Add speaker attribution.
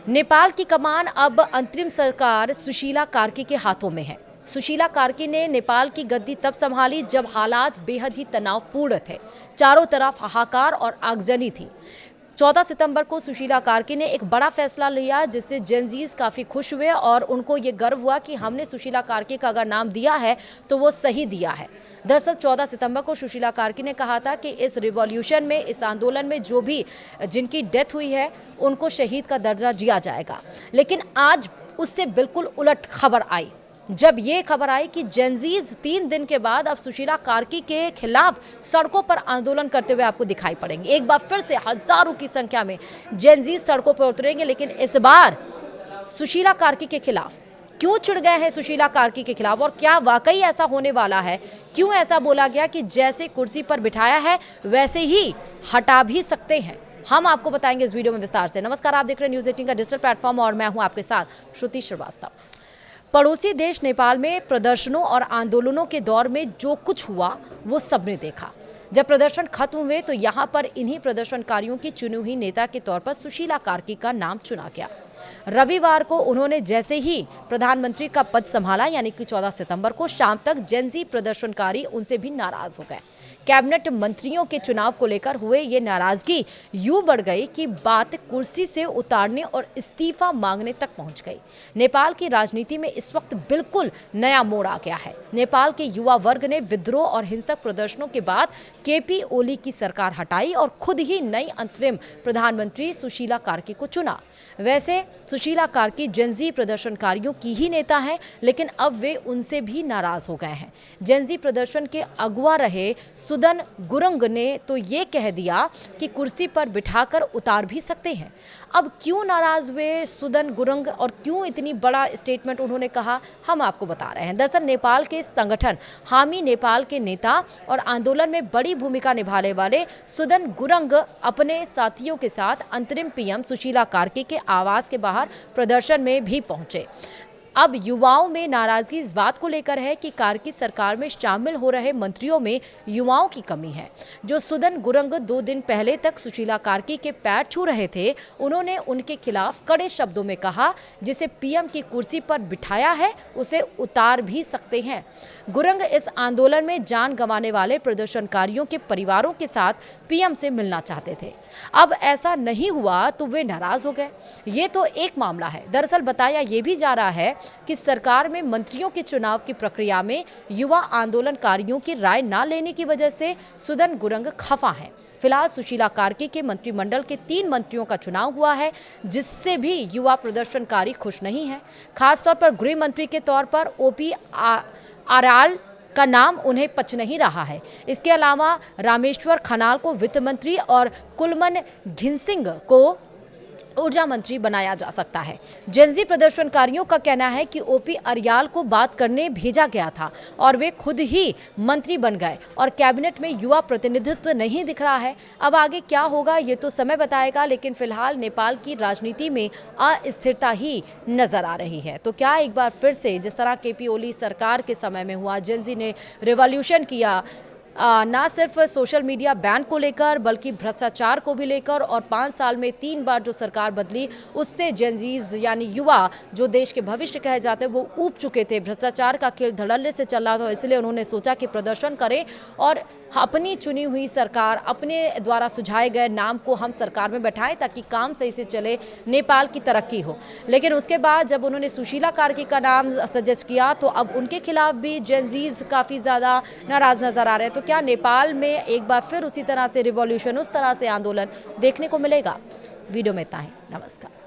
Speaker 1: नेपाल की कमान अब अंतरिम सरकार सुशीला कार्की के हाथों में है। सुशीला कार्की ने नेपाल की गद्दी तब संभाली जब हालात बेहद ही तनावपूर्ण थे। चारों तरफ हाहाकार और आगजनी थी। 14 सितंबर को सुशीला कार्की ने एक बड़ा फैसला लिया जिससे जेनजीज काफ़ी खुश हुए और उनको ये गर्व हुआ कि हमने सुशीला कार्की का अगर नाम दिया है तो वो सही दिया है। दरअसल 14 सितंबर को सुशीला कार्की ने कहा था कि इस रिवॉल्यूशन में, इस आंदोलन में जो भी जिनकी डेथ हुई है उनको शहीद का दर्जा दिया जाएगा। लेकिन आज उससे बिल्कुल उलट खबर आई जब ये खबर आई कि जेनजीज 3 दिन के बाद अब सुशीला कार्की के खिलाफ सड़कों पर आंदोलन करते हुए आपको दिखाई पड़ेंगे। एक बार फिर से हजारों की संख्या में जेनजीज सड़कों पर उतरेंगे, लेकिन इस बार सुशीला कार्की के खिलाफ। क्यों चिढ़ गए हैं सुशीला कार्की के खिलाफ और क्या वाकई ऐसा होने वाला है? क्यों ऐसा बोला गया कि जैसे कुर्सी पर बिठाया है वैसे ही हटा भी सकते हैं? हम आपको बताएंगे इस वीडियो में विस्तार से। नमस्कार, आप देख रहे हैं न्यूज़ 18 का डिजिटल प्लेटफॉर्म और मैं हूं आपके साथ श्रुति श्रीवास्तव। पड़ोसी देश नेपाल में प्रदर्शनों और आंदोलनों के दौर में जो कुछ हुआ वो सबने देखा। जब प्रदर्शन खत्म हुए तो यहाँ पर इन्हीं प्रदर्शनकारियों की चुनी हुई नेता के तौर पर सुशीला कार्की का नाम चुना गया। रविवार को उन्होंने जैसे ही प्रधानमंत्री का पद संभाला, यानी कि 14 सितंबर को शाम तक जेनजी प्रदर्शनकारी उनसे भी नाराज हो गए। कैबिनेट मंत्रियों के चुनाव को लेकर हुए ये नाराजगी यूं बढ़ गई कि बात कुर्सी से उतारने और इस्तीफा मांगने तक पहुंच गई। नेपाल की राजनीति में इस वक्त बिल्कुल नया मोड़ आ गया है। नेपाल के युवा वर्ग ने विद्रोह और हिंसक प्रदर्शनों के बाद केपी ओली की सरकार हटाई और खुद ही नई अंतरिम प्रधानमंत्री सुशीला कार्की को चुना। वैसे सुशीला कार्की जेनजी प्रदर्शनकारियों की ही नेता हैं, लेकिन अब वे उनसे भी नाराज हो गए हैं। जेनजी प्रदर्शन के अगुवा रहे सुदन गुरुंग ने तो ये कह दिया कि कुर्सी पर बिठाकर उतार भी सकते हैं। अब क्यों नाराज हुए सुदन गुरुंग और क्यों इतनी बड़ा स्टेटमेंट उन्होंने कहा, हम आपको बता रहे हैं। दरअसल नेपाल के संगठन हामी नेपाल के नेता और आंदोलन में बड़ी भूमिका निभाने वाले सुदन गुरुंग अपने साथियों के साथ अंतरिम पीएम सुशीला कार्की के आवास के बाहर प्रदर्शन में भी पहुंचे। अब युवाओं में नाराजगी इस बात को लेकर है कि कार्की सरकार में शामिल हो रहे मंत्रियों में युवाओं की कमी है। जो सुदन गुरुंग 2 दिन पहले तक सुशीला कार्की के पैर छू रहे थे, उन्होंने उनके खिलाफ कड़े शब्दों में कहा, जिसे पीएम की कुर्सी पर बिठाया है उसे उतार भी सकते हैं। गुरुंग इस आंदोलन में जान गंवाने वाले प्रदर्शनकारियों के परिवारों के साथ पीएम से मिलना चाहते थे। अब ऐसा नहीं हुआ तो वे नाराज हो गए। ये तो एक मामला है। दरअसल बताया ये भी जा रहा है कि सरकार में मंत्रियों के चुनाव की प्रक्रिया में युवा आंदोलनकारियों की राय न लेने की वजह से सुदन गुरुंग खफा हैं। फिलहाल सुशीला कार्की के मंत्रिमंडल के 3 मंत्रियों का चुनाव हुआ है, जिससे भी युवा प्रदर्शनकारी खुश नहीं है। खासतौर पर गृह मंत्री के तौर पर ओपी आराल का नाम उन्हें पच नहीं रहा है। इसके अलावा रामेश्वर खनाल को वित्त मंत्री और कुलमन घिनसिंग को ऊर्जा मंत्री बनाया जा सकता है। जेनजी प्रदर्शनकारियों का कहना है कि ओपी अरियाल को बात करने भेजा गया था और वे खुद ही मंत्री बन गए और कैबिनेट में युवा प्रतिनिधित्व नहीं दिख रहा है। अब आगे क्या होगा ये तो समय बताएगा, लेकिन फिलहाल नेपाल की राजनीति में अस्थिरता ही नजर आ रही है। तो क्या एक बार फिर से जिस तरह केपी ओली सरकार के समय में हुआ, जेनजी ने रिवॉल्यूशन किया, ना सिर्फ सोशल मीडिया बैन को लेकर बल्कि भ्रष्टाचार को भी लेकर, और 5 साल में 3 बार जो सरकार बदली उससे जेनजीज यानी युवा जो देश के भविष्य कहे जाते हैं वो ऊब चुके थे। भ्रष्टाचार का खेल धड़ल्ले से चल रहा था, इसलिए उन्होंने सोचा कि प्रदर्शन करें और अपनी चुनी हुई सरकार, अपने द्वारा सुझाए गए नाम को हम सरकार में बैठाएं ताकि काम सही से चले, नेपाल की तरक्की हो। लेकिन उसके बाद जब उन्होंने सुशीला कार्की का नाम सजेस्ट किया तो अब उनके खिलाफ भी जेनजीज काफ़ी ज़्यादा नाराज नजर आ रहे हैं। तो क्या नेपाल में एक बार फिर उसी तरह से रिवॉल्यूशन, उस तरह से आंदोलन देखने को मिलेगा? वीडियो में इतना ही। नमस्कार।